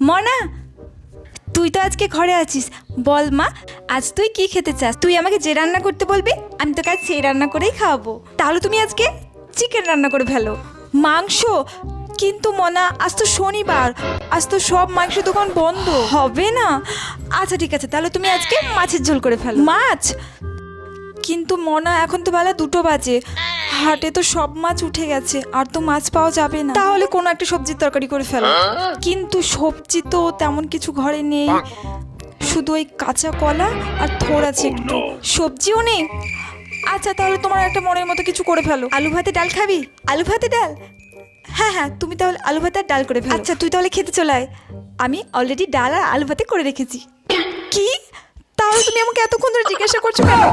মনা, তুই তো আজকে ঘরে আছিস, বল মা আজ তুই কি খেতে চাস? তুই আমাকে যে রান্না করতে বলবি আমি তোকে আজ সেই রান্না করেই খাওয়াবো। তাহলে তুমি আজকে চিকেন রান্না করে ফেলো। মাংস? কিন্তু মনা আজ তো শনিবার, আজ তো সব মাংসের দোকান বন্ধ, হবে না। আচ্ছা ঠিক আছে, তাহলে তুমি আজকে মাছের ঝোল করে ফেলো। মাছ? কিন্তু মনা এখন তো বেলা 2টো বাজে, হাটে তো সব মাছ উঠে গেছে, আর তো মাছ পাওয়া যাবে না। তাহলে কোনো একটা সবজির তরকারি করে ফেলো। কিন্তু সবজি তো তেমন কিছু ঘরে নেই, শুধু ওই কাঁচা কলা আর থোড় আছে একটু, সবজিও নেই। আচ্ছা তাহলে তোমার একটা মনের মতো কিছু করে ফেলো। আলু ভাতে ডাল খাবি? আলু ভাতে ডাল? হ্যাঁ হ্যাঁ, তুমি তাহলে আলু ভাতে আর ডাল করে ফেলো। আচ্ছা তুই তাহলে খেতে চলে আয়, আমি অলরেডি ডাল আর আলু ভাতে করে রেখেছি। কি? তাহলে তুমি আমাকে এতক্ষণ ধরে জিজ্ঞাসা করছো কেন?